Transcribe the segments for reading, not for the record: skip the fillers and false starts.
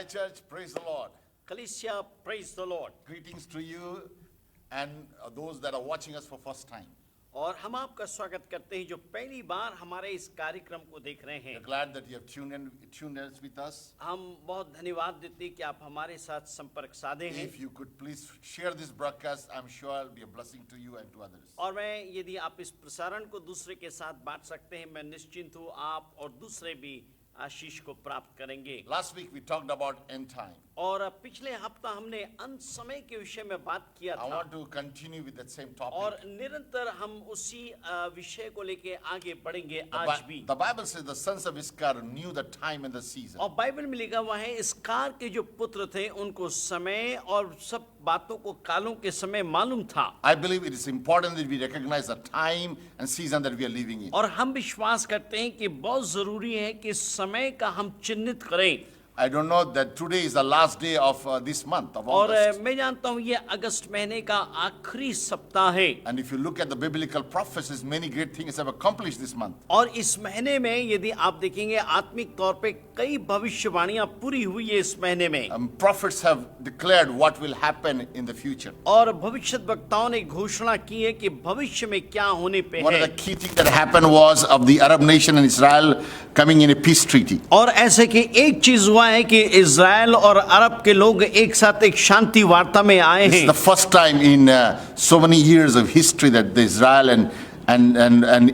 church, praise the Lord. कलीसिया, praise the Lord. Greetings to you and those that are watching us for first time. और हम आपका स्वागत करते हैं जो पहली बार हमारे इस कार्यक्रम को देख रहे हैं। We're glad that you have tuned in with us. हम बहुत धन्यवाद देते हैं कि आप हमारे साथ संपर्क साधे हैं। If you could please share this broadcast, I'm sure it'll be a blessing to you and to others. और मैं यदि आप इस प्रसारण को दूसरे के साथ बांट सकते हैं, मैं निश्चिंत हूँ आप और दूसरे भी आशीष को प्राप्त करेंगे। Last week we talked about end time. और पिछले हफ्ता हमने अंत समय के विषय में बात किया I था want to continue with that same topic. और निरंतर हम उसी विषय को लेके आगे बढ़ेंगे आज भी। The Bible says the sons of Issachar knew the time and the season. और बाइबल में लिखा हुआ है इसकार के जो पुत्र थे उनको समय और सब बातों को कालों के समय मालूम था। I believe it is important that we recognize the time and season that we are living in. और हम विश्वास करते हैं कि बहुत जरूरी है कि समय का हम चिन्हित करें। I don't know that today is the last day of this month of और August. मैं जानता हूँ ये अगस्त महीने का आखिरी सप्ताह है। And if you look at the biblical prophecies, many great things have accomplished this month. और इस महीने में यदि आप देखेंगे आत्मिक तौर पे कई भविष्यवाणियां पूरी हुई है इस महीने में। Prophets have declared what will happen in the future. और भविष्यद्वक्ताओं ने घोषणा की है कि भविष्य में क्या होने पे One of है। the key things that happened was of the Arab nation and Israel coming in a peace treaty. और ऐसे कि एक चीज हुआ है कि इज़राइल और अरब के लोग एक साथ एक शांति वार्ता में आए This is हैं। the first time in so many years of history that the Israel and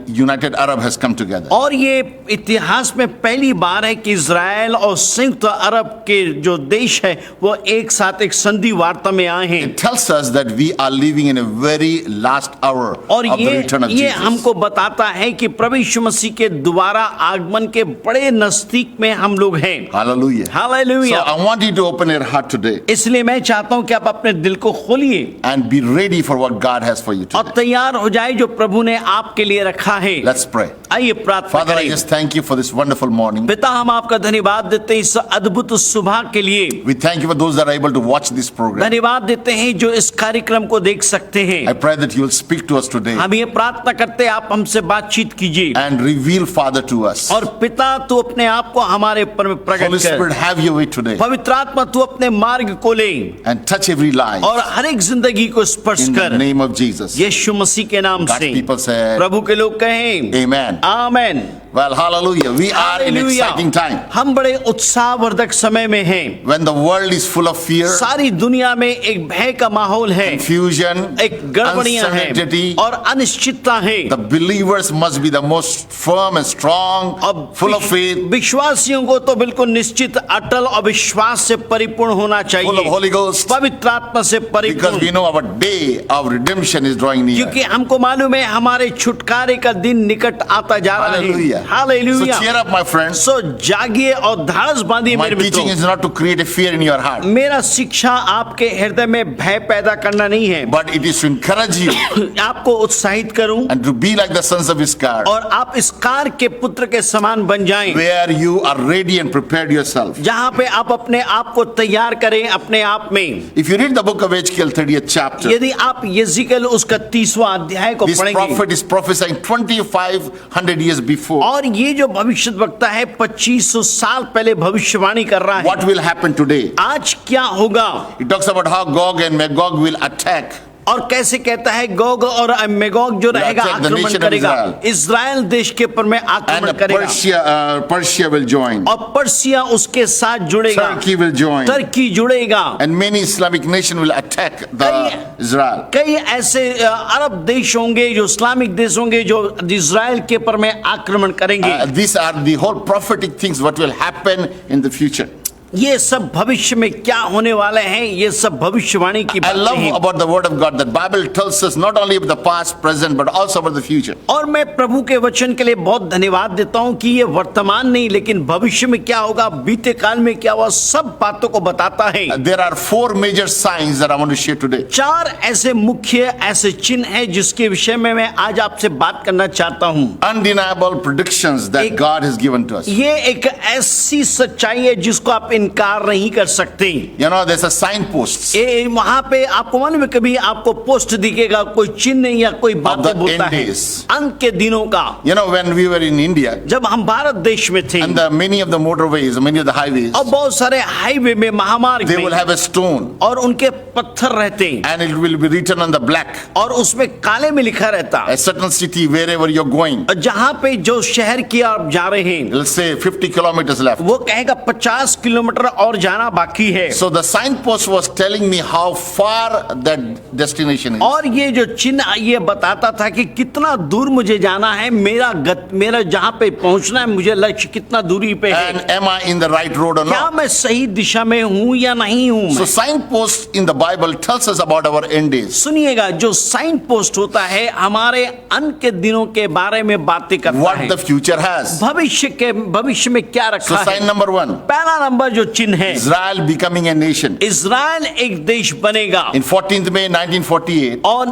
United Arab has come together. और ये इतिहास में पहली बार है कि इज़राइल और संयुक्त अरब के जो देश है वो एक साथ एक संधि वार्ता में आए हैं। It tells us that we are living in a very last hour और of the return of ये Jesus. हमको बताता है कि प्रभु यीशु मसीह के दोबारा आगमन के बड़े नजदीक में हम लोग हैं। Hallelujah. So hallelujah. I want you to open your heart today इसलिए मैं चाहता हूं कि आप अपने दिल को खोलिए and be ready for what God has for you और today. तैयार हो जाए जो प्रभु ने आपके लिए रखा है। Let's pray. आइए प्रार्थना Father, I करें। just thank you for this wonderful morning. पिता, हम आपका धन्यवाद देते हैं इस अद्भुत सुबह के लिए। We thank you for those that are able to watch this program. धन्यवाद देते हैं जो इस कार्यक्रम को देख सकते हैं। I pray that you will speak to us today हम ये प्रार्थना करते हैं आप हमसे बातचीत कीजिए and reveal, Father, to us. और पिता तू अपने आप को हमारे ऊपर में Holy प्रकट Spirit, कर। have your way today पवित्र आत्मा तू अपने मार्ग को ले and touch every life और हर एक जिंदगी को स्पर्श in the कर name of Jesus. यीशु मसीह के नाम God's से। people say, प्रभु के लोग कहें Amen. Amen. Well, hallelujah. We are in hallelujah. exciting time. हम बड़े उत्साहवर्धक समय में हैं। When the world is full of fear, सारी दुनिया में एक भय का माहौल है, confusion, एक गड़बड़ियां uncertainty, हैं और अनिश्चितता है। the believers must be the most firm and strong, अब full of faith, विश्वासियों को तो बिल्कुल निश्चित, अटल और विश्वास से परिपूर्ण होना full of चाहिए, Holy Ghost, पवित्र आत्मा से because we परिपूर्ण, know our day of redemption is drawing near. क्योंकि हमको मालूम है हमारे छुटकारे का दिन निकट आता जा रहा है। Hallelujah. Hallelujah. So cheer up, my friends. सो जागिए और धाड़स बांधिए My मेरे teaching मित्रों। is not to create a fear in your heart, मेरा शिक्षा आपके हृदय में भय पैदा करना नहीं है, but it is to encourage you आपको उत्साहित करूं and to be like the sons of Issachar, और आप इसकार के पुत्र के समान बन जाएं, where you are ready and prepared yourself. जहां पे आप अपने आप को तैयार करें अपने आप में। If you read the book of Ezekiel 30th chapter, यदि आप यिर्मयाह उसका 30वां अध्याय को this पढ़ेंगे prophet is prophesying 2500 years before और ये जो भविष्यद्वक्ता है 2500 साल पहले भविष्यवाणी कर रहा है what will happen today. आज क्या होगा He talks about how Gog and Magog will attack. और कैसे कहता है गोग और मेगोग जो रहेगा attack the आक्रमण nation of करेगा, Israel. इज़राइल देश के ऊपर में आक्रमण And करेगा Persia will join. और पर्सिया उसके साथ जुड़ेगा, Turkey will join. तुर्की जुड़ेगा, And many Islamic nations will attack the Israel. कई ऐसे अरब देश होंगे जो इस्लामिक देश होंगे जो इज़राइल के ऊपर में आक्रमण करेंगे। These are the whole prophetic things what will happen in the future. ये सब भविष्य में क्या होने वाले हैं, ये सब भविष्यवाणी की I बातें love हैं। about the word of God that Bible tells us not only about the past, present, but also about the future. और मैं प्रभु के वचन के लिए बहुत धन्यवाद देता हूं कि ये वर्तमान नहीं लेकिन भविष्य में क्या होगा, बीते काल में क्या हुआ, सब बातों को बताता है। There are 4 major signs that I want to share today. 4 ऐसे मुख्य ऐसे चिन्ह हैं जिसके विषय में मैं आज आपसे बात करना चाहता हूं। Undeniable predictions that God has given to us. ये एक ऐसी सच्चाई है जिसको आप इनकार नहीं कर सकते। You know, there's a signpost वहां पे आपको मालूम है, कभी आपको पोस्ट दिखेगा, कोई चिन्ह या कोई बातें the बोलता end है days. अंत के दिनों का। You know, when we were in India, जब हम भारत देश में थे and many of the motorways, many of the highways, और बहुत सारे हाईवे में, महामार्ग they will में, have a stone, और उनके पत्थर रहते हैं and it will be written on the black. और उसमें काले में लिखा रहता। A certain city, wherever you're going, और जहां पे जो शहर की आप जा रहे हैं, it'll say 50 kilometers left. वो कहेगा 50 किलोमीटर और जाना बाकी है। So the signpost was telling me how far that destination is. और ये जो चिन्ह ये बताता था कि कितना दूर मुझे जाना है, मेरा जहां पे पहुंचना है, मुझे लक्ष्य कितना दूरी पे है, And am I in the right road or क्या not? मैं सही दिशा में हूं या नहीं हूं So मैं? signpost in the Bible tells us about our end days. सुनिएगा, जो साइन पोस्ट होता है हमारे अंत के दिनों के बारे में बातें करता What है, the future has. भविष्य में क्या So रखा है। sign number 1, पहला नंबर जो चिन्ह है, Israel becoming a nation. Israel एक देश बनेगा। In 14th May 1948, और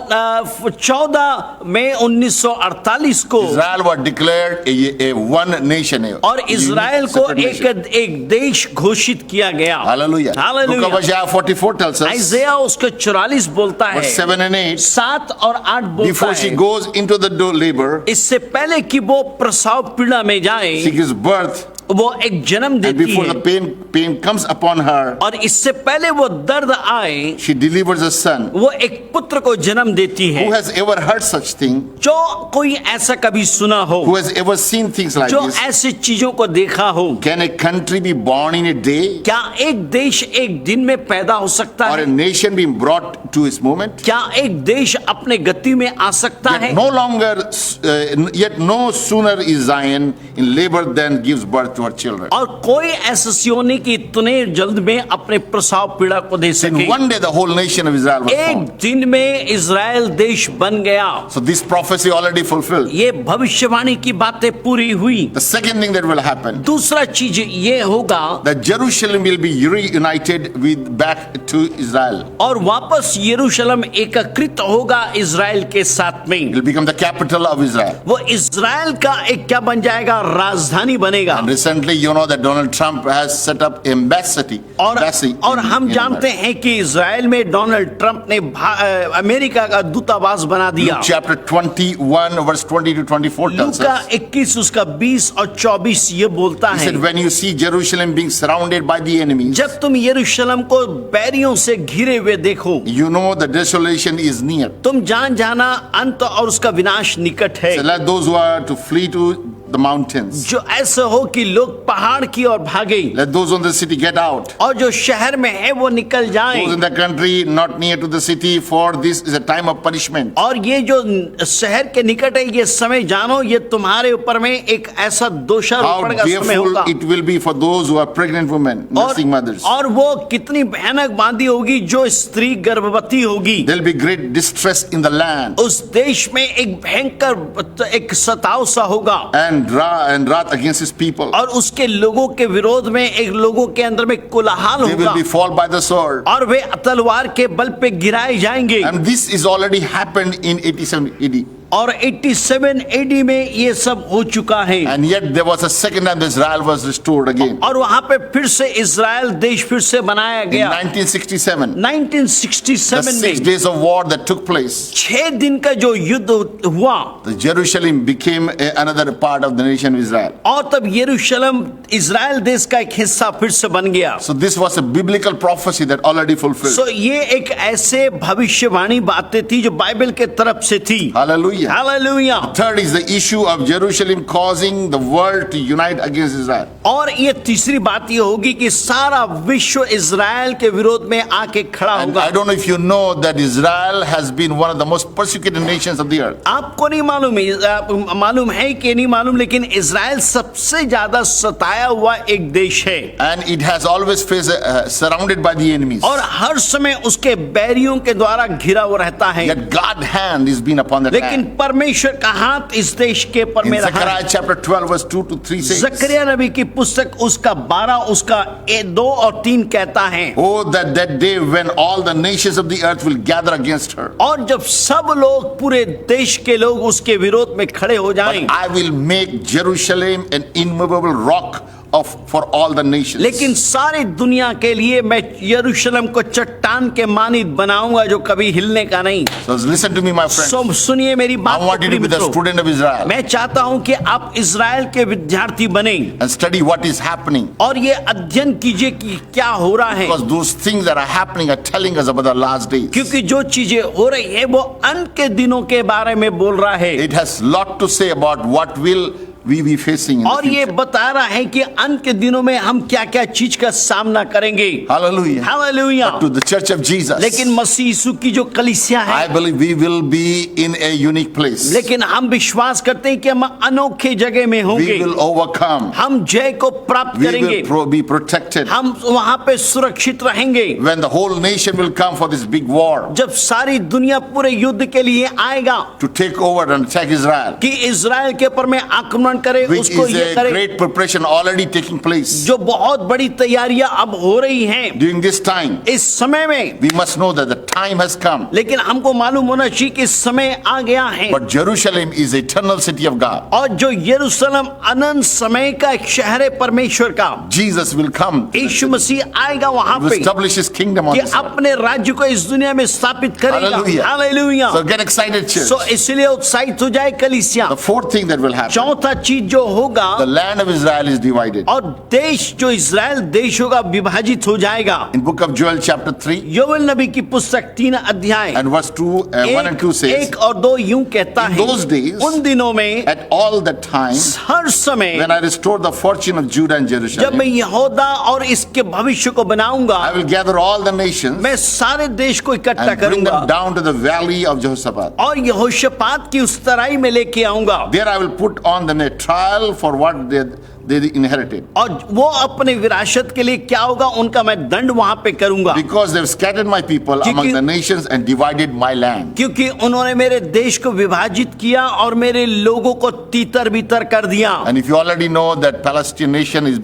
14 मई 1948 को Israel was declared a one nation. और इजराइल को एक देश घोषित किया गया। Hallelujah. Book of hallelujah. Isaiah 44 tells us, आइज़ाया उसका 44 बोलता है, verse 7 and 8, 7 और 8 बोलता before she है, goes into the labor, इससे पहले कि वो प्रसव पीड़ा में जाए, she gives birth, वो एक जन्म and देती before है, the pain comes upon her, और इससे पहले वो दर्द आए, she delivers a son. वो एक पुत्र को जन्म देती है। Who has ever heard such thing? जो कोई ऐसा कभी सुना हो, Who has ever seen things like जो this? ऐसी चीजों को देखा हो, Can a country be born in a day, क्या एक देश एक दिन में पैदा हो सकता or a है? nation be brought to its moment? क्या एक देश अपने गति में आ सकता है? Yet no sooner is Zion in labor than gives birth to her children. और कोई ऐसा सियोनी की इतने जल्द में अपने प्रसव पीड़ा को दे In सके। one day, the whole nation of Israel was एक formed. दिन में इजराइल देश बन गया। So this prophecy already fulfilled. ये भविष्यवाणी की बातें पूरी हुई। The second thing that will happen, दूसरा चीज ये होगा, that Jerusalem will be reunited with back to Israel. और वापस यरूशलेम एकीकृत होगा इजराइल के साथ में। It will become the capital of Israel. वो इजराइल का एक क्या बन जाएगा? राजधानी बनेगा। And recently, you know that Donald Trump has set up embassy. और हम जानते हैं कि इजराइल में डोनाल्ड ट्रंप ने अमेरिका का दूतावास बना दिया। Luke chapter 21 verse 20 to 24 tells Luka us. 21 उसका 20 और 24 ये बोलता He है, said, when you see Jerusalem being surrounded by the enemies, जब तुम यरूशलेम को बैरियों से घिरे हुए देखो, you know the desolation is near. तुम जाना अंत और उसका विनाश निकट है। So let those who are to flee to the mountains, जो ऐसा हो कि लोग पहाड़ की ओर भागे, let those in the city get out. और जो शहर में है वो निकल जाएं। Those in the country not near to the city, for this is a time of punishment. और ये जो शहर के निकट है, ये समय जानो, ये तुम्हारे ऊपर में एक ऐसा How दोषारोपण का समय fearful होगा। it will be for those who are pregnant women, nursing mothers. और वो कितनी भयानक बांधी होगी जो स्त्री गर्भवती होगी। There will be great distress in the land, उस देश में एक भयंकर एक सताव सा होगा, and wrath against his people. और उसके लोगों के विरोध में एक लोगों के अंदर में कोलाहल They will होगा, be fall by the sword. और वे तलवार के बल पे गिराए जाएंगे। And this is already happened in 87 AD. और 87 AD में ये सब हो चुका है। And yet there was a second time Israel was restored again. और वहां पे फिर से इजराइल देश फिर से बनाया In गया। 1967, the 1967 6 में days of war that took place, 6 दिन का जो युद्ध हुआ, the Jerusalem became another part of the nation of Israel. और तब यरूशलेम इजराइल देश का एक हिस्सा फिर से बन गया। So this was a biblical prophecy that already fulfilled. सो ये एक ऐसे भविष्यवाणी बातें थी जो बाइबल के तरफ से थी। Hallelujah. Hallelujah. Third is the issue of Jerusalem causing the world to unite against Israel. और ये तीसरी बात ये होगी कि सारा विश्व इजराइल के विरोध में आके खड़ा And होगा। I don't know if you know that Israel has been one of the most persecuted nations of the earth. आपको नहीं मालूम है कि नहीं मालूम, लेकिन इजराइल सबसे ज्यादा सताया हुआ एक देश है, And it has always faced surrounded by the enemies. और हर समय उसके बैरियों के द्वारा घिरा हुआ रहता है। Yet God's hand has been upon the लेकिन land. परमेश्वर का हाथ इस देश के पर In में रहा। Zechariah chapter 12 verse 2 to 3 says, जकरिया नबी की पुस्तक उसका 12 उसका 2 और 3 कहता है, oh that day when all the nations of the earth will gather against her. और जब सब लोग पूरे देश के लोग उसके विरोध में खड़े हो जाएं, But I will make Jerusalem an immovable rock for all the nations. लेकिन सारी दुनिया के लिए मैं यरूशलेम को चट्टान के मानित बनाऊंगा जो कभी हिलने का नहीं। So listen to me, my friend. सो सुनिए मेरी बात I want you to be the मित्रों। student of Israel मैं चाहता हूं कि आप इज़राइल के विद्यार्थी बने and study what is happening. और ये अध्ययन कीजिए कि क्या हो रहा है, Because those things that are happening are telling us about the last days. क्योंकि जो चीजें हो रही है वो अंत के दिनों के बारे में बोल रहा है It has lot to say about what will we be facing in the और ये future. बता रहा है कि अंत के दिनों में हम क्या क्या चीज का सामना करेंगे। Hallelujah. Hallelujah. To the church of Jesus, लेकिन मसीह यीशु की जो कलीसिया है, I believe we will be in a unique place. लेकिन हम विश्वास करते हैं कि हम अनोखे जगह में होंगे, We will overcome. हम जय को प्राप्त We करेंगे, will be protected. हम वहां पे सुरक्षित रहेंगे। When the whole nation will come for this big war जब सारी दुनिया पूरे युद्ध के लिए आएगा to take over and attack Israel, कि इज़राइल के ऊपर में आक्रमण करे, which उसको is ये a करे, great preparation already taking place. जो बहुत बड़ी तैयारियां अब हो रही हैं During this time, इस समय में। we must know that the time has come. लेकिन हमको मालूम होना चाहिए कि समय आ गया है But Jerusalem is eternal city of God. और जो यरूशलेम अनंत समय का एक शहर है परमेश्वर का। Jesus will come यीशु मसीह आएगा वहां to पे establish his kingdom on कि this earth. अपने राज्य को इस दुनिया में स्थापित करेगा। Hallelujah. Hallelujah. So get excited, church. सो इसलिए उत्साहित हो जाए कलीसिया। The fourth thing that will happen, चौथा चीज जो होगा, the land of Israel is divided. और देश जो इज़राइल देश होगा विभाजित हो जाएगा। In book of Joel chapter 3 योवेल नबी की पुस्तक 3 अध्याय and verse 1 and 2 says, 1 और 2 यूं कहता In है, those days, उन दिनों में at all the time हर समय when I restore the fortune of Judah and जब Jerusalem, मैं यहूदा और इसके भविष्य को बनाऊंगा, I will gather all the nations मैं सारे देश को इकट्ठा and bring करूंगा them down to the valley of Jehoshaphat. और यहोशापात की उस तराई में लेके आऊंगा There I will put on them a trial for what they inherited. और वो अपने विरासत के लिए क्या होगा उनका मैं दंड वहां पे करूंगा, Because they've scattered my people among the nations and divided my land. क्योंकि उन्होंने मेरे देश को विभाजित किया और मेरे लोगों को तीतर बीतर कर दिया। And if you already know that Palestinian nation is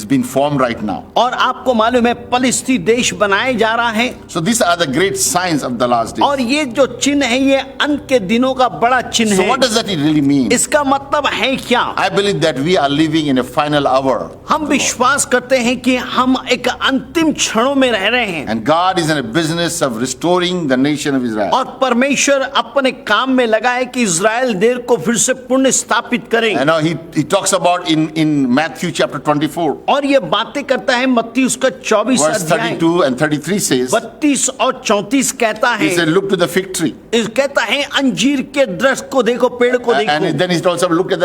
being formed right now. और आपको मालूम है फलस्तीन देश बनाया जा रहा है। So these are the great signs of the last days. और ये जो चिन्ह है ये अंत के दिनों का बड़ा चिन्ह So है। what does that really mean? इसका मतलब है क्या? I believe that we are living in a final hour. हम विश्वास करते हैं कि हम एक अंतिम क्षणों में रह रहे हैं And God is in a business of restoring the nation of Israel. और परमेश्वर अपने काम में लगा है कि इज़राइल देश को फिर से पुनः स्थापित करें। I know he talks about in Matthew chapter 24, और ये बातें करता है मत्ती उसका 24 verse अध्याय 32 and 33 says, 32 और 34 कहता he है, said, look to the fig tree. कहता है अंजीर के दृश्य को देखो, पेड़ को And देखो। then he also look at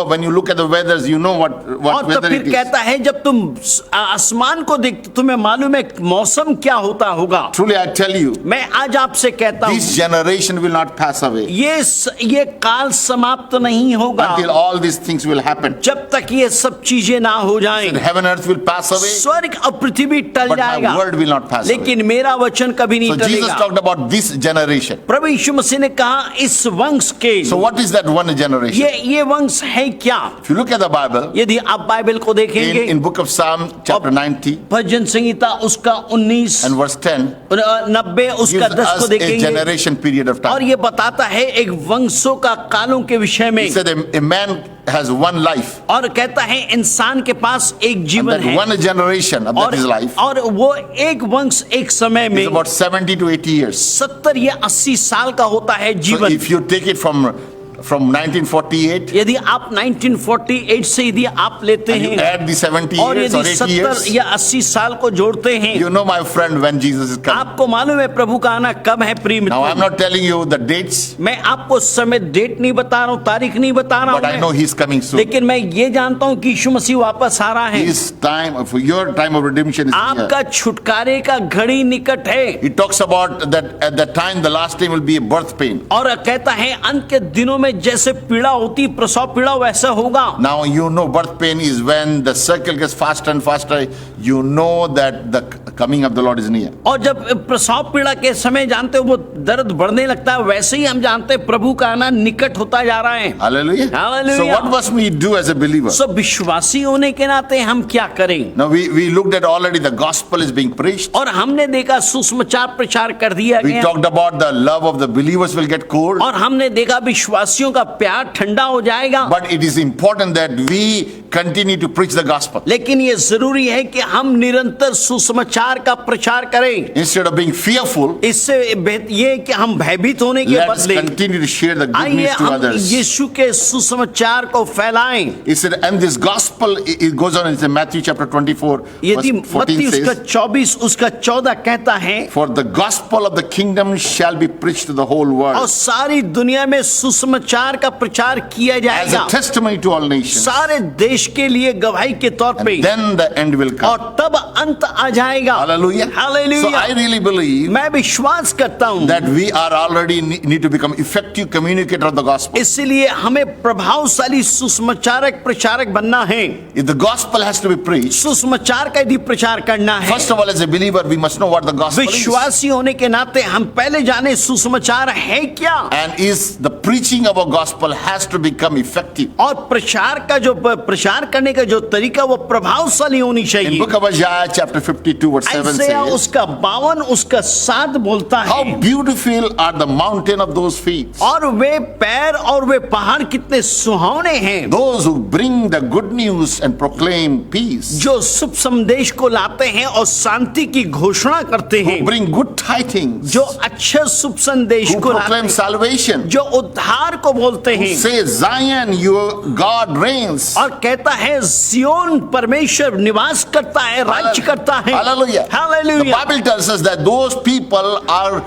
when you look at the weathers, you know what और तो weather फिर it is. कहता है जब तुम आसमान को देखते तुम्हें मालूम है मौसम क्या होता होगा। Truly I tell you, मैं आज आपसे कहता हूँ this generation will not pass away ये काल समाप्त नहीं होगा until all these things will happen. जब तक ये सब चीजें ना हो जाएं। And heaven and earth will pass away, स्वर्ग और पृथ्वी टल but my जाएगा word will not pass away. लेकिन मेरा वचन कभी नहीं So Jesus टलेगा। talked about this generation. प्रभु यीशु मसीह ने कहा इस वंश के। So what is that one generation? ये वंश है क्या? If you look at the Bible, यदि आप बाइबल को देखेंगे in book of Psalm chapter 90 भजन संहिता उसका 19 and verse 10, 90 उसका gives 10 को us a देखेंगे generation period of और time. ये बताता है एक वंशों का कालों के विषय में He said a man has one life, और कहता है इंसान के पास एक and जीवन that है one generation of that his life और वो एक वंश एक समय में is about 70 to 80 years. 70 या 80 साल का होता है So जीवन। if you take it from 1948 यदि आप 1948 से यदि आप लेते and you हैं add the 70 और years यदि or 80 70 years, या 80 साल को जोड़ते हैं, you know, my friend, when Jesus is coming. आपको मालूम है प्रभु का आना कब है प्रिय Now I'm मित्रों। not telling you the dates, मैं आपको समय डेट नहीं बता रहा हूँ, तारीख नहीं बता रहा but I know हूँ, he's coming soon. लेकिन मैं ये जानता हूँ कि यीशु मसीह वापस आ रहा है। His time, for your time of redemption is here. आपका छुटकारे का घड़ी निकट है। He talks about that at that time, the last time will be a birth pain. और कहता है अंत के दिनों में जैसे पीड़ा होती प्रसव पीड़ा वैसा होगा। Now you know birth pain is when the circle gets faster and faster. You know that the coming of the Lord is near. और जब प्रसव पीड़ा के समय जानते हो वो दर्द बढ़ने लगता है, वैसे ही हम जानते हैं प्रभु का आना निकट होता जा रहा है। Hallelujah. Hallelujah. So what must we do as a believer? सब विश्वासी होने के नाते हम क्या करें? Now we looked at already the gospel is being preached. और हमने देखा सुसमाचार प्रचार कर दिया We गया talked about the love of the believers will get cold. और हमने देखा विश्वासियों का प्यार ठंडा हो जाएगा। But it is important that we continue to preach the gospel. लेकिन ये जरूरी है कि हम निरंतर सुसमाचार का प्रचार करें। Instead of being fearful, इससे ये है कि हम भयभीत होने के let us बदले continue to share the good आइए news to हम others. यीशु के सुसमाचार को फैलाएं। He said, and this gospel, it goes on in Matthew chapter 24, यदि verse 14 मत्ती उसका says, 24 उसका 14 कहता है, for the gospel of the kingdom shall be preached to the whole और world सारी दुनिया में सुसमाचार का प्रचार किया as जाएगा, a testimony to all nations. सारे देश के लिए गवाही के तौर पे, And then the end will come. और तब अंत आ जाएगा। Hallelujah. Hallelujah. So I really believe मैं विश्वास करता हूँ that we are already need to become effective communicator of the gospel. इसलिए हमें प्रभावशाली सुसमाचारक प्रचारक बनना है। If the gospel has to be preached, सुसमाचार का यदि प्रचार करना है, first of all, as a believer, we must know what the gospel is. विश्वासी होने के नाते हम पहले जाने सुसमाचार है क्या, And is the preaching of a gospel has to become effective. और प्रचार का जो प्रचार करने का जो तरीका वो प्रभावशाली होनी In चाहिए। book of Isaiah chapter 52 verse 7 ऐसा says, उसका 52 उसका 7 बोलता how है, beautiful are the mountain of those feet, और वे पैर और वे पहाड़ कितने सुहावने हैं, those who bring the good news and proclaim peace, जो शुभ संदेश को लाते हैं और शांति की घोषणा करते who हैं, bring good tidings, जो अच्छे शुभ संदेश who को लाते proclaim हैं, salvation, जो उद्धार को बोलते who हैं, say Zion your God reigns. और कहता है सियोन परमेश्वर निवास करता है, राज्य करता है। Hallelujah. The hallelujah. Bible tells us that those people are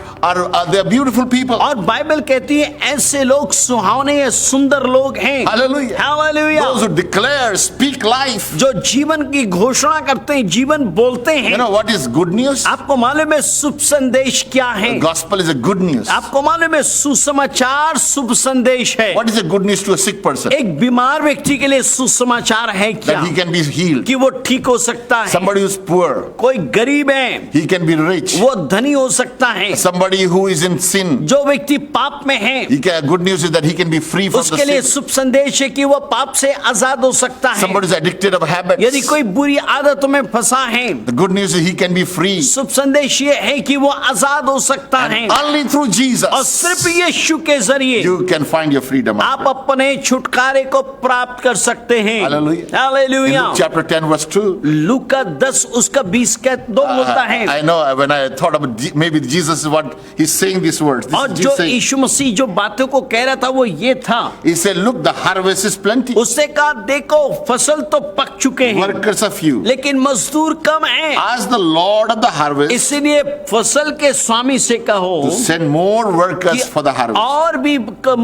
they are beautiful people. और बाइबल कहती है ऐसे लोग सुहावने या सुंदर लोग हैं। Hallelujah. Hallelujah. Those who declare, speak life. जो जीवन की घोषणा करते हैं, जीवन बोलते हैं। You know what is good news? आपको मालूम है शुभ संदेश क्या है? The gospel is a good news. आपको मालूम है सुसमाचार शुभ संदेश है। What is a good news to a sick person? एक बीमार व्यक्ति के लिए सुसमाचार है क्या? That he can be healed. कि वो ठीक हो सकता है। Somebody who is poor, कोई गरीब है, he can be rich. वो धनी हो सकता है। Somebody who is in sin, जो व्यक्ति पाप में है, good news is that he can be free from the उसके लिए sin. शुभ संदेश है कि वो पाप से आजाद हो सकता है। Somebody is addicted of habits. यदि कोई बुरी आदतों में फंसा है, The good news is he can be free. शुभ संदेश ये है कि वो आजाद हो सकता है, And only through और Jesus सिर्फ यीशु के जरिए you can find your freedom. आप अपने छुटकारे को प्राप्त कर सकते हैं। Hallelujah. In hallelujah. Luke chapter 10 verse 2. लूका 10 उसका 20 का 2 बोलता है। I know when I thought about maybe Jesus is what he's saying these words. This और is जो Jesus saying. यीशु मसीह जो बातों को कह रहा था वो ये था, He said, look, the harvest is plenty. उससे कहा देखो फसल तो पक चुके हैं Workers are few. लेकिन मजदूर कम हैं, Ask the Lord of the harvest इसलिए फसल के स्वामी से कहो to send more workers कि for the harvest. और भी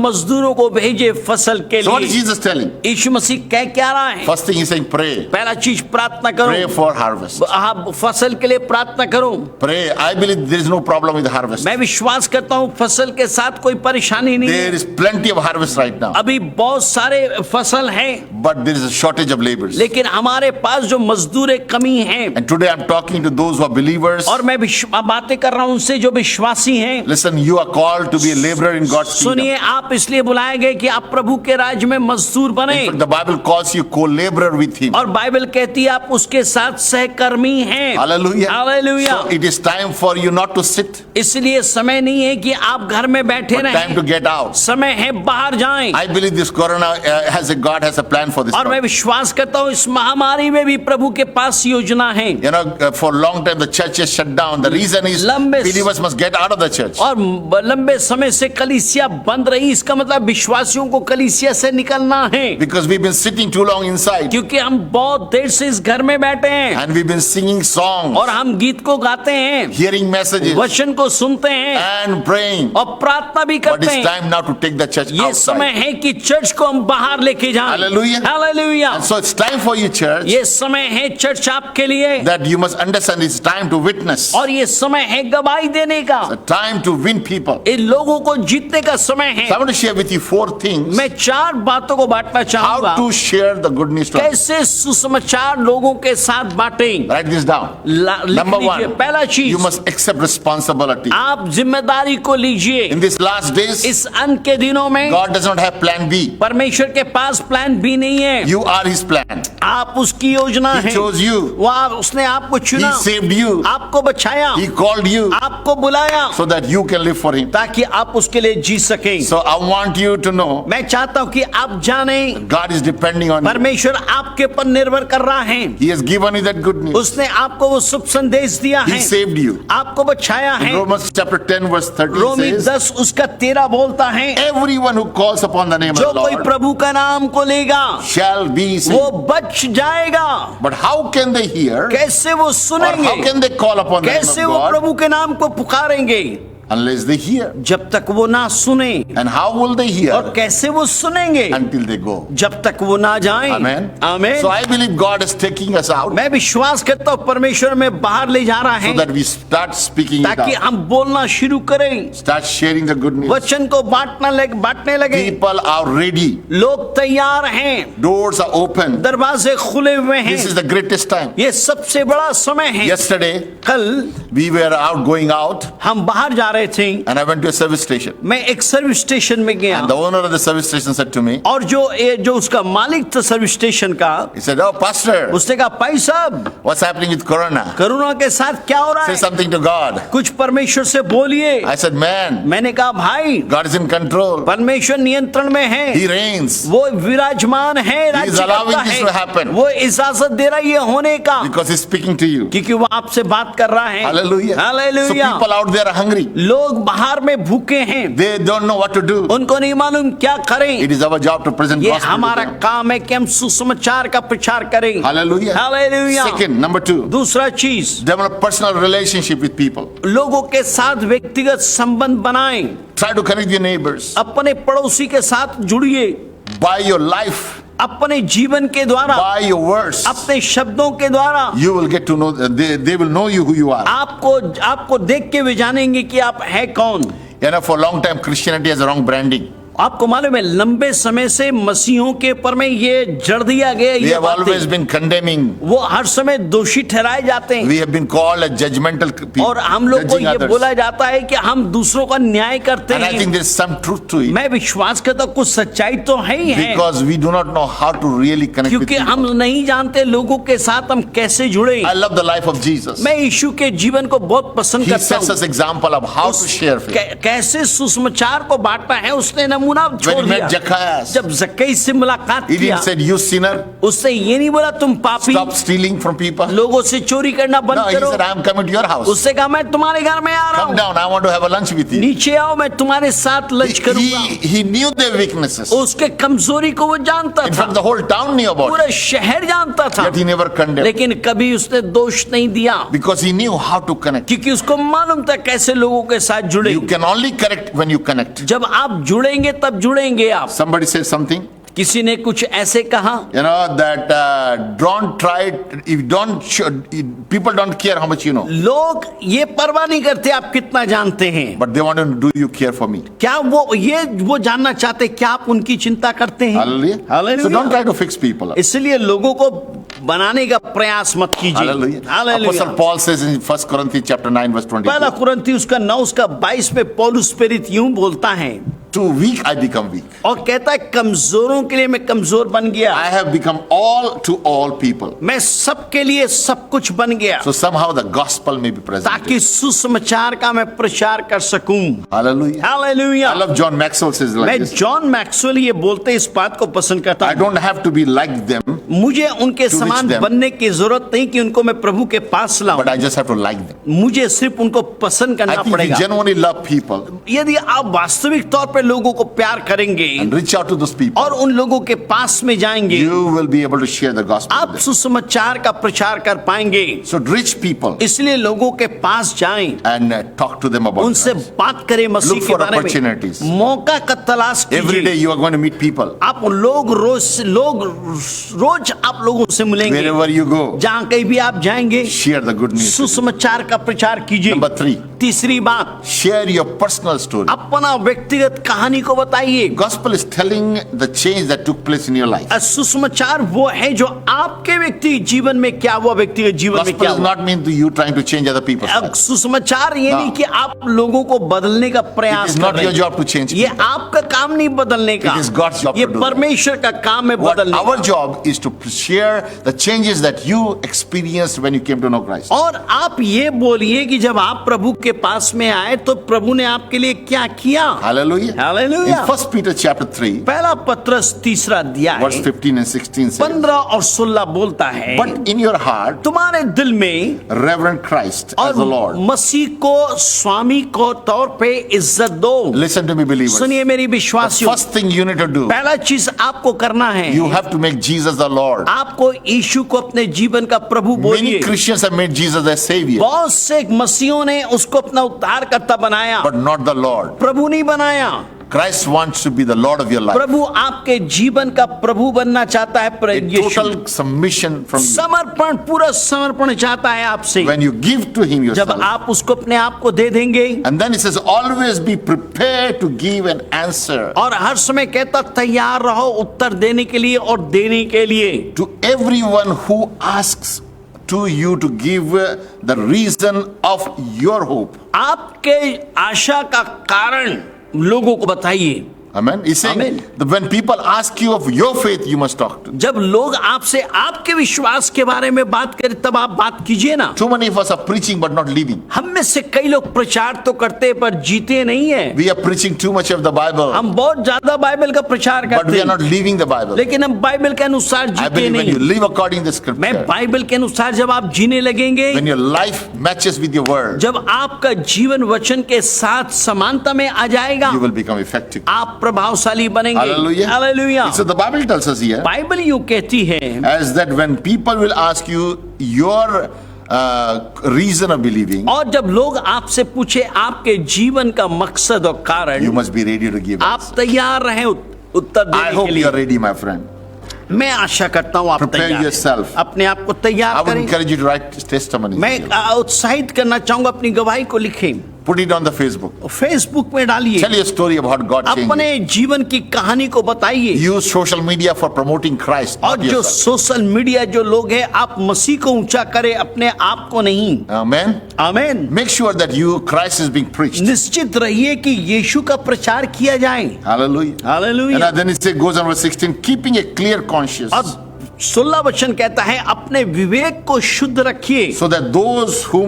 मजदूरों को भेजे फसल के So what is लिए। Jesus telling? यीशु मसीह कह क्या रहा है? First thing he's saying, pray. पहला चीज प्रार्थना Pray करो, for harvest. आप फसल के लिए प्रार्थना करो। Pray. I believe there is no problem with harvest. मैं विश्वास करता हूँ फसल के साथ कोई परेशानी नहीं There है। is plenty of harvest right now. अभी बहुत सारे फसल हैं, But there is a shortage of laborers. लेकिन हमारे पास जो मजदूर है कमी है। And today I'm talking to those who are believers. और मैं बातें कर रहा हूँ उनसे जो विश्वासी हैं। Listen, you are called to be a laborer in God's kingdom. सुनिए, आप इसलिए बुलाए गए कि आप प्रभु के राज्य में मजदूर बने। In fact, the Bible calls you co-laborer with him. और बाइबल कहती है आप उसके साथ सहकर्मी हैं। Hallelujah. Hallelujah. So it is time for you not to sit, इसलिए समय नहीं है कि आप घर में बैठे but time to रहें, get out. समय है बाहर जाएं। I believe this corona God has a plan for this. और मैं problem. विश्वास करता हूँ इस महामारी में भी प्रभु के पास योजना है। You know, for a long time the church is shut down. The reason is लंबे believers must get out of the church. और लंबे समय से कलीसिया बंद रही, इसका मतलब विश्वासियों को कलीसिया से निकलना है, Because we've been sitting too long inside. क्योंकि हम बहुत देर से इस घर में बैठे हैं And we've been singing songs, और हम गीत को गाते हैं, hearing messages, वचन को सुनते हैं and praying. और प्रार्थना भी But करते it's हैं। time now to take the church ये समय outside. है कि चर्च को हम बाहर लेके जाएं। Hallelujah. Hallelujah. And so it's time for you, church, ये समय है चर्च आपके लिए, that you must understand it's time to witness. और ये समय है गवाही देने का, A time to win people. इन लोगों को जीतने का समय है। So I want to share with you 4 things मैं 4 बातों को बांटना चाहूंगा, how to share the good news to others. कैसे सुसमाचार लोगों के साथ बांटें। Write this down. लिख Number लीजिए। 1, पहला you चीज, must accept responsibility. आप जिम्मेदारी को लीजिए। In these last days, इस अंत के दिनों में God does not have plan B. परमेश्वर के पास प्लान बी नहीं है, You are his plan. आप उसकी योजना He है। chose you. उसने आपको He चुना, saved you. आपको बचाया, He called you आपको बुलाया so that you can live for him. ताकि आप उसके लिए जी सकें। So I want you to know मैं चाहता हूं कि आप जानें God is depending on you. परमेश्वर आपके पर निर्भर कर रहा है। He has given you that good news. उसने आपको वो शुभ संदेश दिया He है, saved you. आपको बचाया In है। Romans chapter 10 verse 13 रोमी says, 10 उसका 13 बोलता है, everyone who calls upon the name जो of the कोई Lord प्रभु का नाम को लेगा shall be वो saved. बच जाएगा। But how can they hear? कैसे वो Or सुनेंगे, how can they call upon the name of कैसे वो God प्रभु के नाम को पुकारेंगे unless they hear? जब तक वो ना सुने। And how will they hear? और कैसे वो सुनेंगे Until they go. जब तक वो ना जाएं। Amen. आमीन। So I believe God is taking us out मैं विश्वास करता हूँ परमेश्वर में बाहर ले जा रहा so है that we start speaking it ताकि out. हम बोलना शुरू करें, Start sharing the good news. वचन को बांटने लगे। People are ready. लोग तैयार हैं, Doors are open. दरवाजे खुले हुए हैं। This is the greatest time. ये सबसे बड़ा समय है। Yesterday, कल we were going out, हम बाहर जा रहे थे, and I went to a service station. मैं एक सर्विस स्टेशन में गया And the owner of the service station said to me, और जो उसका मालिक था सर्विस स्टेशन का, he said, "Oh, Pastor, उसने कहा भाई साहब what's happening with Corona? Corona के साथ क्या हो रहा Say है, something to God." कुछ परमेश्वर से बोलिए। I said, "Man, मैंने कहा भाई God is in control. परमेश्वर नियंत्रण में है, He reigns वो विराजमान है, He is राज्य allowing करता this to happen. है, वो इजाजत दे रहा है ये होने का, because He's speaking to you." क्योंकि वो आपसे बात कर रहा है। Hallelujah. So hallelujah. people out there are hungry. लोग बाहर में भूखे हैं, They don't know what to do. उनको नहीं मालूम क्या करें। It is our job to present ये gospel to हमारा them. काम है कि हम सुसमाचार का प्रचार करें। Hallelujah. हालेलुया। Second, number 2, दूसरा चीज, develop personal relationship with people. लोगों के साथ व्यक्तिगत संबंध बनाएं, Try to connect your neighbors. अपने पड़ोसी के साथ जुड़िए, By your life, अपने जीवन के द्वारा, by your words, अपने शब्दों के द्वारा you will get to know, they will know you who you are. आपको देख के वे जानेंगे कि आप है कौन। You know, for a long time, Christianity has a wrong branding. आपको मालूम है लंबे समय से मसीहों के ऊपर में ये जड़ दिया गया We ये have always बातें, been condemning. वो हर समय दोषी ठहराए जाते हैं We have been called as judgmental people, और हम लोग को judging ये others. बोला जाता है कि हम दूसरों का न्याय करते And I think हैं। there is some truth to it, मैं विश्वास करता हूं कुछ सच्चाई तो है ही है, because we do not know how to really connect with क्योंकि people. हम नहीं जानते लोगों के साथ हम कैसे जुड़े। I love the life of Jesus. मैं यीशु के जीवन को बहुत पसंद He करता sets us हूँ। example of how to share faith. कैसे सुसमाचार को बांटना है उसने नमूना When छोड़ he met दिया। Zacchaeus, जब जक्कई से मुलाकात he किया didn't say, "You sinner, उसने ये नहीं बोला तुम पापी, stop stealing from people." लोगों से चोरी करना बंद No, he करो। said, "I am coming to your house. उससे कहा मैं तुम्हारे घर में आ रहा Come हूँ, down. I want to have a lunch with you." नीचे आओ मैं तुम्हारे साथ लंच करूंगा। He knew their weaknesses. उसके कमजोरी को वो जानता In था, fact, the whole town knew about it. पूरा शहर जानता था, Yet he never condemned, लेकिन कभी उसने दोष नहीं दिया because he knew how to connect. क्योंकि उसको मालूम था कैसे लोगों के साथ जुड़े। You can only correct when you connect. जब आप जुड़ेंगे तब जुड़ेंगे आप। Somebody said something, किसी ने कुछ ऐसे कहा, you know, that don't try. If don't, people don't care how much you know, लोग ये परवाह नहीं करते आप कितना जानते हैं, but they want to know, do you care for me? क्या वो जानना चाहते क्या आप उनकी चिंता करते हैं। Hallelujah. Hallelujah. So don't try to fix people. इसलिए लोगों को बनाने का प्रयास मत कीजिए। Hallelujah. Hallelujah. Apostle Paul says in 1 Corinthians chapter 9 verse 22, पहला कुरिन्थी उसका 9 उसका 22 में पौलुस प्रेरित यूं बोलता है, "To weak I become weak. और कहता है कमजोरों के लिए मैं कमजोर बन गया, I have become all to all people, मैं सबके लिए सब कुछ बन गया, so somehow the gospel may be present." ताकि सुसमाचार का मैं प्रचार कर सकूं। Hallelujah. Hallelujah. I love John Maxwell says like मैं this, जॉन मैक्सवेल ये बोलते इस बात को पसंद करता "I हूं, don't have to be like them, मुझे उनके reach समान them. बनने की जरूरत नहीं कि उनको मैं प्रभु के पास but लाऊं, I just have to like them." मुझे सिर्फ उनको पसंद I करना think if you पड़ेगा। genuinely love people यदि आप वास्तविक तौर पे लोगों को प्यार करेंगे and reach out to those people, और उन लोगों के पास में जाएंगे, you will be able to share the gospel आप with them. सुसमाचार का प्रचार कर पाएंगे। So reach people इसलिए लोगों के पास जाएं, and talk to them about उनसे Christ. बात करें मसीह Look के for बारे opportunities. में, मौका का तलाश Every day कीजिए। you are going to meet people. आप रोज आप लोगों से मिलेंगे, Wherever you go, जहाँ कहीं भी आप जाएंगे share the good news. सुसमाचार का प्रचार कीजिए। Number 3, तीसरी बात, share your personal story. अपना व्यक्तिगत कहानी को बताइए। Gospel is telling the change that took place in your life. सुसमाचार वो है जो आपके व्यक्ति जीवन में क्या हुआ, व्यक्तिगत जीवन में Gospel क्या does हुआ। not mean to you trying to change other people's अब lives. सुसमाचार ये हाँ। नहीं कि आप लोगों को बदलने का It प्रयास is कर not रहे your हैं। job to change ये people. आपका काम नहीं बदलने का, It is God's job ये to do that. परमेश्वर का काम है What बदलने our का। job is to share the changes that you experienced when you came to know Christ. और आप ये बोलिए कि जब आप प्रभु के पास में आए तो प्रभु ने आपके लिए क्या किया? Hallelujah. In hallelujah. 1 Peter chapter 3, पहला पत्रस 3 अध्याय verse 15 and 16 says, 15 और 16 बोलता है, But in your heart, तुम्हारे दिल में reverend Christ as और the Lord. मसीह को स्वामी को तौर पे इज्जत दो। Listen to me, believers. सुनिए मेरी The विश्वासियों, first thing you need to do, पहला चीज आपको करना है, you have to make Jesus the Lord. आपको यीशु को अपने जीवन का प्रभु Many बोलिए। Christians have made Jesus their Savior, बहुत से मसीहों ने उसको अपना उद्धारकर्ता बनाया, but not the Lord. प्रभु नहीं बनाया। Christ wants to be the Lord of your life. प्रभु आपके जीवन का प्रभु बनना चाहता है। A Yeshu total submission from you. समर्पण, पूरा समर्पण चाहता है आपसे। When you give to Him जब yourself. आप उसको अपने आप को दे देंगे, And then it says, always be prepared to give an answer और हर समय कहता तैयार रहो उत्तर देने के लिए और देने के लिए। to everyone who asks to you to give the reason of your hope. आपके आशा का कारण लोगों को बताइए। Amen. He's saying Amen. that when people ask you of your faith, you must talk to. जब लोग आपसे आपके विश्वास के बारे में बात करें तब आप बात कीजिए ना। Too many of us are preaching but not living. हम में से कई लोग प्रचार तो करते हैं पर जीते नहीं है। We are preaching too much of the Bible, हम बहुत ज्यादा बाइबल का प्रचार but करते we are हैं, not living the Bible. लेकिन हम बाइबल के अनुसार I जीते believe when you नहीं। live according to the मैं Scripture, बाइबल के अनुसार जब आप जीने लगेंगे, when your life matches with your word, जब आपका जीवन वचन के साथ समानता में आ जाएगा, you will become effective. आप प्रभावशाली बनेंगे। Hallelujah. Hallelujah. So the Bible tells us here, Bible यूं कहती है, as that when people will ask you your reason of believing, और जब लोग आपसे पूछे आपके जीवन का मकसद और कारण, you must be ready to give आप answer. तैयार रहें उत्तर I देने के hope you are लिए। ready, my friend. मैं आशा करता हूँ आप Prepare तैयार हैं। yourself. अपने आप को I तैयार would करें। encourage you to write testimonies. मैं उत्साहित करना चाहूंगा अपनी गवाही को लिखें, Put it on the Facebook. Facebook में डालिए, Tell your story about how God changed you. अपने जीवन की कहानी को बताइए। Use social media for promoting Christ, और not जो yourself. सोशल मीडिया जो लोग हैं, आप मसीह को ऊंचा करें, अपने आप को नहीं। Amen. आमीन। Make sure that Christ is being preached. निश्चित रहिए कि यीशु का प्रचार किया जाए। Hallelujah. Hallelujah. And then it goes on verse 16, keeping a clear conscience, और 16 वचन कहता है अपने विवेक को शुद्ध रखिए, so that those who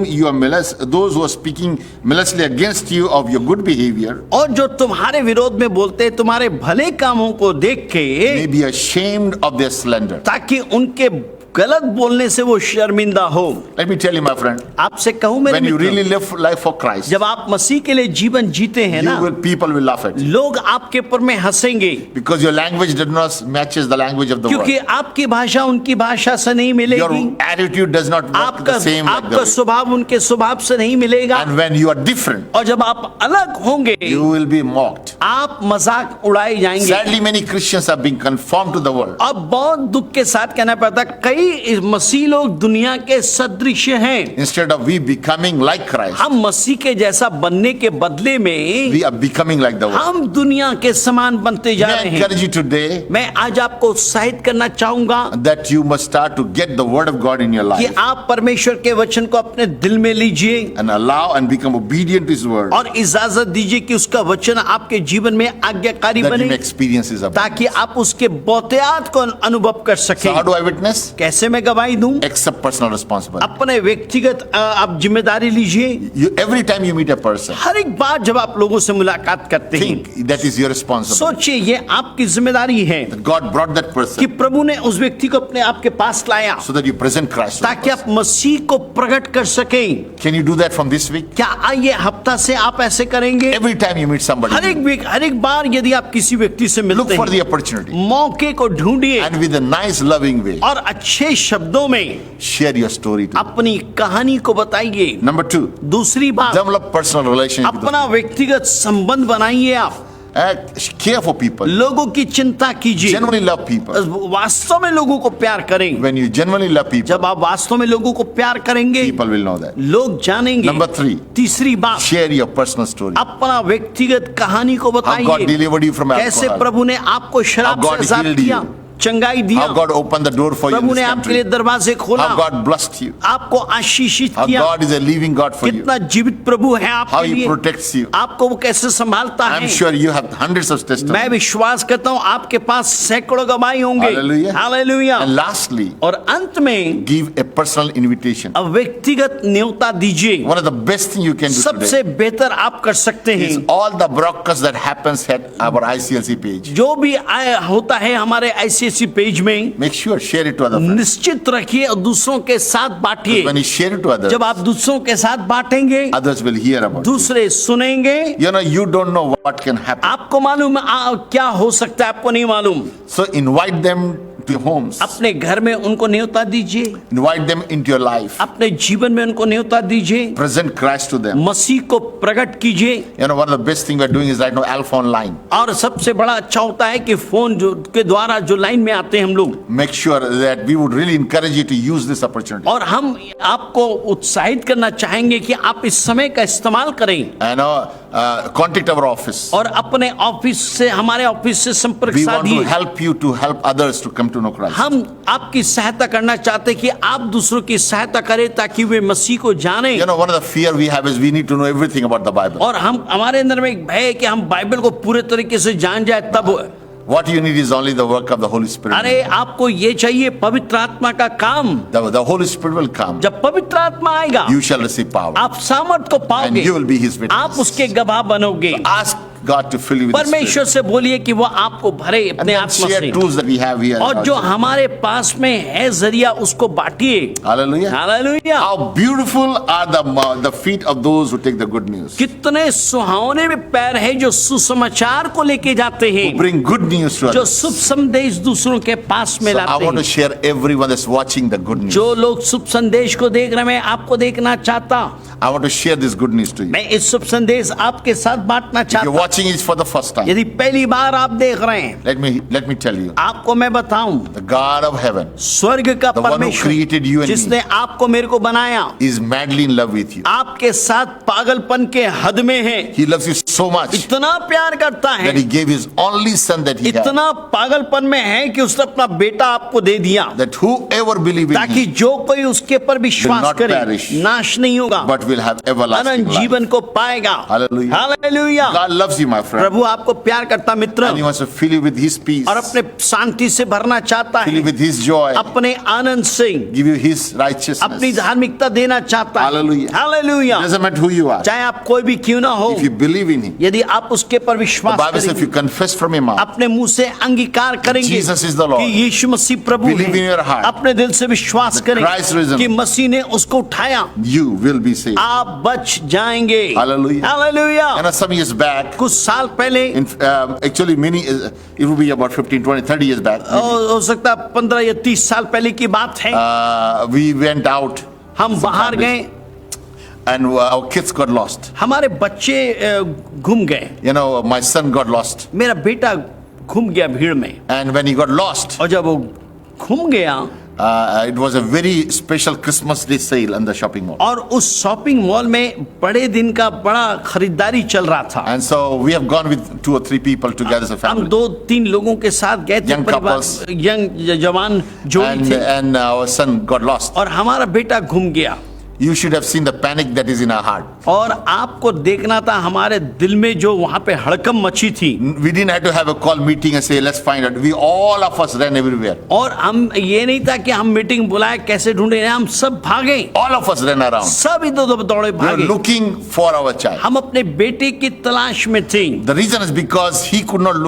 are speaking maliciously against you of your good behavior और जो तुम्हारे विरोध में बोलते हैं तुम्हारे भले कामों को देख के, may be ashamed of their slander. ताकि उनके गलत बोलने से वो शर्मिंदा हो। Let me tell you, my friend, आपसे कहूं मेरे when you Mitra, really live life for Christ, जब आप मसीह के लिए जीवन जीते हैं ना, people will laugh at you लोग आपके ऊपर में हंसेंगे, because your language does not matches the language of the world. क्योंकि आपकी भाषा उनकी भाषा से नहीं Your मिलेगी, attitude does not work the same like आपका the way. स्वभाव उनके स्वभाव से नहीं मिलेगा। And when you are different, और जब आप अलग होंगे, you will be mocked. आप मजाक उड़ाए जाएंगे। Sadly, many Christians have been conformed to the world. अब बहुत दुख के साथ कहना पड़ता, कई मसीह लोग दुनिया के सदृश हैं। Instead of we becoming like Christ, हम मसीह के जैसा बनने के बदले में we are becoming like the world. हम दुनिया के समान बनते जा May I रहे हैं। encourage you today मैं आज आपको उत्साहित करना चाहूंगा that you must start to get the word of God in your कि life आप परमेश्वर के वचन को अपने दिल में लीजिए and allow and become obedient to His word, और इजाजत दीजिए कि उसका वचन आपके जीवन में आज्ञाकारी that you बने, may experience His abundance. ताकि आप उसके बहुतायत को अनुभव कर So सकें। how do I witness? कैसे मैं गवाही दूं? Accept personal responsibility. अपने व्यक्तिगत आप जिम्मेदारी लीजिए। Every time you meet a person, हर एक बार जब आप लोगों से मुलाकात करते हैं, think that is your responsibility. सोचिए ये आपकी जिम्मेदारी है That God brought that कि person प्रभु ने उस व्यक्ति को अपने आपके पास लाया so that you present Christ to the ताकि आप person. मसीह को प्रकट कर सकें। Can you do that from this week? क्या ये हफ्ता से आप ऐसे करेंगे? Every time you meet somebody, हर एक बार यदि आप किसी व्यक्ति से look मिलते for the हैं, opportunity मौके को ढूंढिए and with a nice loving way और अच्छे शब्दों में share your story to them. अपनी कहानी को बताइए। Number 2, दूसरी बात, develop personal relationship with अपना व्यक्तिगत संबंध बनाइए। आप care for people, लोगों की चिंता कीजिए, genuinely love people. वास्तव में लोगों को प्यार करें। When you genuinely love people, जब आप वास्तव में लोगों को प्यार करेंगे, people will know that. लोग जानेंगे। Number 3, तीसरी बात, share your personal story. अपना व्यक्तिगत कहानी को How God बताइए। delivered you from कैसे alcohol. प्रभु ने आपको शराब How से God आजाद healed किया, you. चंगाई दिया, how God opened the door for you in प्रभु ने this आपके लिए country, दरवाजे खोला, how God blessed you, आपको आशीषित how किया, God is a living God for you, कितना जीवित प्रभु है how आपके He लिए, protects you. आपको वो कैसे संभालता I'm है। sure you have hundreds of मैं testimonies. विश्वास करता हूँ आपके पास सैकड़ों गवाही होंगे। Hallelujah. हालेलुया। And lastly, और अंत में give a personal invitation. व्यक्तिगत न्योता दीजिए। One of the best things you can do सबसे today बेहतर आप कर सकते हैं, is all the broadcasts that happens at our ICLC page. जो भी होता है हमारे ICSC पेज में, Make sure share it to other friends. निश्चित रखिए और दूसरों के साथ बांटिए। When you share it to others, जब आप दूसरों के साथ बांटेंगे, others will hear about it. दूसरे सुनेंगे। You know, you don't know what can happen. आपको मालूम क्या हो सकता है, आपको नहीं मालूम। So invite them to your homes. अपने घर में उनको न्योता दीजिए, Invite them into your life. अपने जीवन में उनको न्योता दीजिए, Present Christ to them. मसीह को प्रकट कीजिए। You know, one of the best things we're doing is right now Alpha Online. और सबसे बड़ा अच्छा होता है कि फोन के द्वारा जो लाइन में आते हैं हम लोग, Make sure that we would really encourage you to use this opportunity. और हम आपको उत्साहित करना चाहेंगे कि आप इस समय का इस्तेमाल करें You know, contact our office. और अपने ऑफिस से, हमारे ऑफिस से संपर्क We want to साधिए। help you to help others to come to know Christ. हम आपकी सहायता करना चाहते हैं कि आप दूसरों की सहायता करें ताकि वे मसीह को जाने। You know, one of the fear we have is we need to know everything about the Bible. और हमारे अंदर में एक भय है कि हम बाइबल को पूरे तरीके से जान जाए तब। What you need is only the work of the Holy Spirit. अरे आपको ये चाहिए पवित्र आत्मा का काम। The Holy Spirit will come. जब पवित्र आत्मा आएगा, You shall receive power. आप सामर्थ को And पाओगे, you will be His witness. आप उसके गवाह बनोगे। Ask God to fill you with His परमेश्वर Spirit. से बोलिए कि वो आपको भरे And अपने then आत्मा share से, tools that we have here. और जो हमारे पास में है जरिया उसको बांटिए। Hallelujah. Hallelujah. How beautiful are the feet of those who take the good news. कितने सुहावने में पैर है जो सुसमाचार को लेके जाते हैं, Bring good news to जो others. शुभ संदेश दूसरों के पास में So I latte want to हैं। share everyone that's watching the good news. जो लोग शुभ संदेश को देख रहे हैं, मैं आपको देखना चाहता, I want to share this good news to you. मैं इस शुभ संदेश आपके साथ बांटना If you're चाहता। watching it for the first time, यदि पहली बार आप देख रहे हैं, let me tell you, आपको मैं बताऊं, the God of heaven स्वर्ग का The one who created you परमेश्वर and me. जिसने आपको मेरे को बनाया, is madly in love with you. आपके साथ पागलपन के हद में है, He loves you so much इतना प्यार करता है, that He gave His only Son that He had, इतना पागलपन में है कि उसने अपना बेटा आपको दे दिया, that whoever believes in ताकि Him जो कोई उसके पर will विश्वास not करे perish, नाश नहीं होगा, but will have everlasting Anant life. जीवन को पाएगा। Hallelujah. Hallelujah. God loves you, my friend, प्रभु आपको प्यार करता मित्र, and He wants to fill you with His peace, और अपने शांति से भरना चाहता fill you है, with His joy, अपने आनंद से give you His अपनी righteousness. धार्मिकता देना चाहता है। Hallelujah. Hallelujah. Doesn't matter who you are. चाहे आप कोई भी क्यों ना हो, If you believe in Him, यदि आप उसके पर the विश्वास Bible says if you करेंगे, confess from your mouth अपने मुंह से अंगीकार करेंगे Jesus is the Lord, कि यीशु मसीह प्रभु believe in your है, heart अपने दिल से विश्वास that Christ करें risen, कि मसीह ने उसको उठाया, you will be saved. आप बच जाएंगे। Hallelujah. Hallelujah. And some years back, कुछ साल पहले, actually it will be about 15, 20, 30 years back, हो सकता है 15 या 30 साल पहले की बात है, we went out हम बाहर गए, and our kids got lost. हमारे बच्चे घूम गए, You know, my son got lost. मेरा बेटा घूम गया भीड़ में, And when he got lost, और जब वो घूम गया, it was a very special Christmas Day sale in the shopping mall. और उस शॉपिंग मॉल में बड़े दिन का बड़ा खरीदारी चल रहा था। And so we have gone with 2 or 3 people together as a हम family. 2-3 लोगों के साथ गए थे, Young परिवार, couples. यंग जवान जोड़ी थे, And our son got lost. और हमारा बेटा घूम गया। You should have seen the panic that is in our heart. और आपको देखना था हमारे दिल में जो वहां पे हड़कम मची थी, We didn't have to have a call meeting and say, let's find out. We all of us ran everywhere. और हम ये नहीं था कि हम मीटिंग बुलाए कैसे ढूंढे, हम सब भागे, All of us ran around. सब इधर उधर दौड़े We were भागे। looking for our child. हम अपने बेटे की तलाश में थे, The reason is because he could not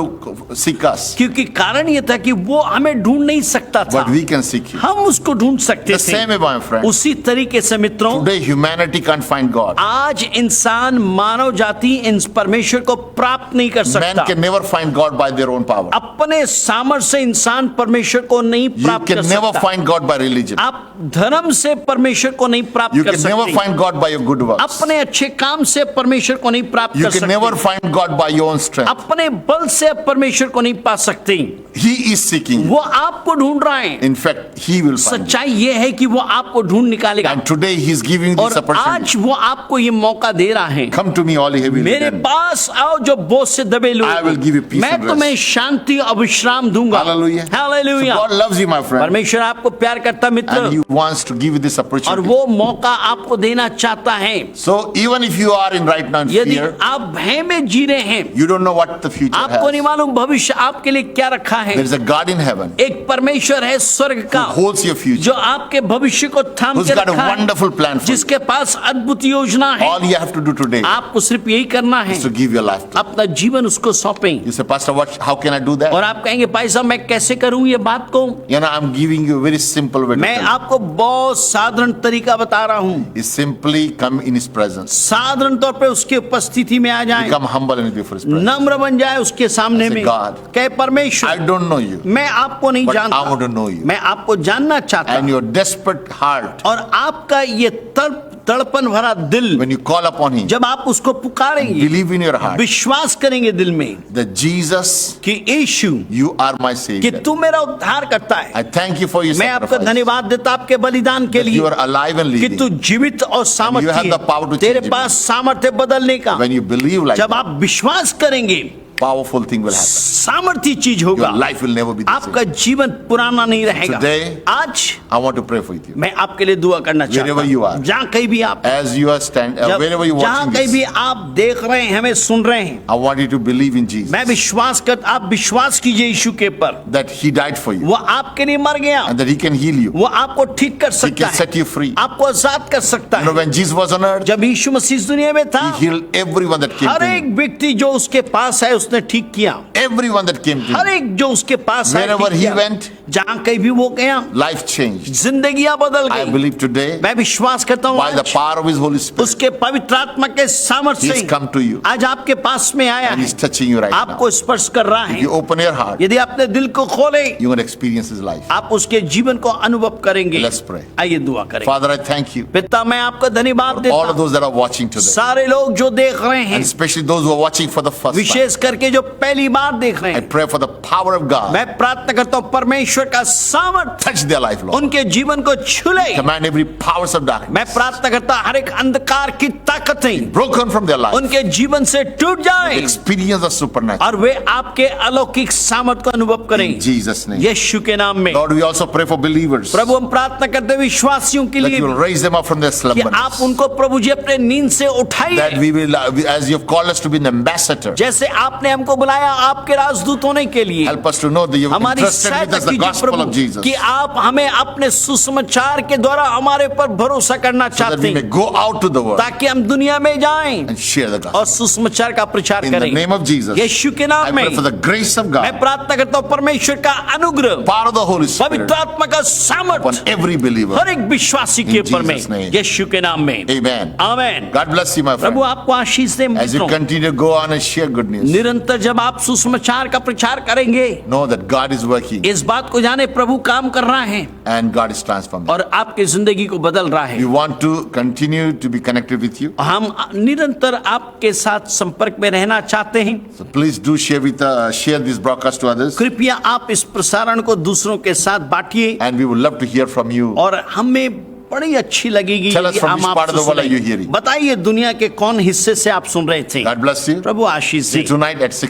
seek us, क्योंकि कारण ये था कि वो हमें ढूंढ नहीं सकता था, but we can seek him. हम उसको ढूंढ सकते The same थे। way, my friend. उसी तरीके से मित्रों, Today humanity can't find God. आज इंसान, मानव जाति इन परमेश्वर को प्राप्त नहीं कर Man सकता। can never find God by their own power. अपने सामर्थ्य से इंसान परमेश्वर को नहीं You प्राप्त कर can never सकता। find God by religion. आप धर्म से परमेश्वर को नहीं प्राप्त You कर can never सकते। find God by your good works. अपने अच्छे काम से परमेश्वर को नहीं प्राप्त You कर can सकते। never find God by your own strength. अपने बल से आप परमेश्वर को नहीं पा सकते। He is seeking. वो आपको ढूंढ रहा है। In fact, He will find you. सच्चाई ये है कि वो आपको ढूंढ निकालेगा, And today He's giving you और this opportunity. आज वो आपको ये मौका दे रहा है, Come to me, all you heavy मेरे laden. पास आओ जो बोझ से दबे लोग, I will give you peace मैं and तुम्हें rest. शांति और विश्राम दूंगा। Hallelujah. So hallelujah. God loves you, my friend, परमेश्वर आपको प्यार करता and Mitra, He wants to give you this और opportunity. वो मौका आपको देना चाहता है। So even if you are in right now in यदि fear, आप भय में जी रहे हैं, you don't know what the future आपको नहीं has. मालूम भविष्य आपके लिए क्या रखा है, There is a God in heaven एक परमेश्वर है स्वर्ग का who holds your जो future, आपके भविष्य को थाम who's के got a रखा है, wonderful plan for you. जिसके पास अद्भुत योजना है। All you have to do today आपको सिर्फ यही करना है, is to give your life to Him. अपना जीवन उसको सौंपें। You say, Pastor, how can I do that? और आप कहेंगे भाई साहब मैं कैसे करूं ये बात को? You know, I'm giving you a very simple way to मैं tell you. आपको बहुत साधारण तरीका बता रहा हूं। Is simply come in His presence. साधारण तौर पे उसकी उपस्थिति में आ जाएं, Become humble and before His presence. नम्र बन जाए उसके सामने I say, में, God, कहे I परमेश्वर don't know you, मैं आपको नहीं but I जानता, want to know you. मैं आपको जानना चाहता And हूं। your desperate heart, और आपका ये तड़पन भरा दिल, when you call upon Him, जब आप उसको पुकारेंगे, believe in your heart विश्वास करेंगे दिल में that Jesus, कि यीशु you are my कि Savior. तू मेरा उद्धार करता है। I thank you for your मैं आपको sacrifice. धन्यवाद देता आपके बलिदान के That you लिए are alive and कि living. तू जीवित और And you have सामर्थ्य the power to है, तेरे change पास सामर्थ्य बदलने का। When you believe like जब that, आप विश्वास करेंगे, powerful thing will happen. सामर्थ्य चीज होगा, Your life will never be the आपका same. जीवन पुराना नहीं रहेगा। Today, आज I want to pray for you. मैं आपके लिए दुआ करना चाहता Wherever you are. हूँ, जहाँ कहीं भी आप, As you are wherever you are जहाँ watching कहीं भी this, आप देख रहे हैं, हमें सुन रहे हैं, I want you to believe in Jesus. मैं विश्वास कर, आप विश्वास कीजिए यीशु के पर, That He died for you. वो आपके लिए मर गया, And that He can heal you. वो आपको ठीक कर He सकता can set है, you free. आपको आजाद कर सकता You know, है। when Jesus was on earth, जब यीशु मसीह इस दुनिया में था, He healed everyone that came her to एक Him. व्यक्ति जो उसके पास है उसने ठीक किया, Everyone that came to her Him. एक जो उसके पास है Wherever ठीक he किया। went, जहाँ कहीं भी वो गया, Life changed. जिंदगियां बदल I गई। believe today, मैं विश्वास करता हूँ by the आज power of His Holy Spirit, उसके पवित्र आत्मा के सामर्थ्य He's से come to you. आज आपके पास में आया And है, He's touching you right now. आपको स्पर्श कर रहा If है। you open your heart, यदि आपने दिल को खोले, you're going to experience His life. आप उसके जीवन को अनुभव करेंगे। Let's pray. आइए दुआ करें। Father, I thank you पिता मैं आपका धन्यवाद देता all of हूँ, those that are watching today, सारे लोग जो देख रहे हैं, and especially those who are watching for the first time. विशेष करके जो पहली बार देख रहे I हैं, pray for the power of God. मैं प्रार्थना करता हूँ परमेश्वर का सामर्थ Touch their life, Lord. उनके जीवन को छू ले। Command every powers of darkness मैं प्रार्थना करता हूँ हर एक अंधकार की ताकतें broken from their life. उनके जीवन से टूट जाए Experience the supernatural. और वे आपके अलौकिक सामर्थ को अनुभव करें In Jesus' name. यीशु के नाम में। Lord, we also pray for believers प्रभु हम प्रार्थना करते हैं विश्वासियों के that लिए you will raise them up from their कि slumber. आप उनको प्रभु जी अपने नींद से That उठाइए, we will, as you have called us to be an ambassador, जैसे आपने हमको बुलाया आपके राजदूत होने के लिए। help us to know that you have हमारी entrusted with सहायता us the कीजिए gospel of प्रभु Jesus, कि आप हमें अपने सुसमाचार के द्वारा हमारे पर भरोसा करना so that चाहते we may हैं go out to the world ताकि हम दुनिया में जाएं and share the और gospel. सुसमाचार का प्रचार In the करें name of Jesus, यीशु के I नाम pray में। for the grace of मैं God, प्रार्थना करता हूँ परमेश्वर का अनुग्रह, power of the Holy Spirit पवित्र आत्मा का upon सामर्थ every believer. हर एक विश्वासी के In ऊपर में Jesus' name. यीशु के नाम में। Amen. Amen. God bless you, my friend. प्रभु आपको आशीष दे As you मित्रों। continue to go on and share good news, निरंतर जब आप सुसमाचार का प्रचार करेंगे, know that God is working इस बात को जाने प्रभु काम कर रहा है and God is transforming. और आपकी जिंदगी को बदल रहा We है। want to continue to be connected with you. हम निरंतर आपके साथ संपर्क में रहना चाहते हैं। So please do share this broadcast to others, कृपया आप इस प्रसारण को दूसरों के साथ बांटिए and we would love to hear from you. और हमें बड़ी अच्छी लगेगी Tell us कि from हम which part of the आपसे world are you सुने। hearing? बताइए दुनिया के कौन हिस्से से आप सुन रहे थे। God bless you. Prabhu Ashish See you they. tonight at 6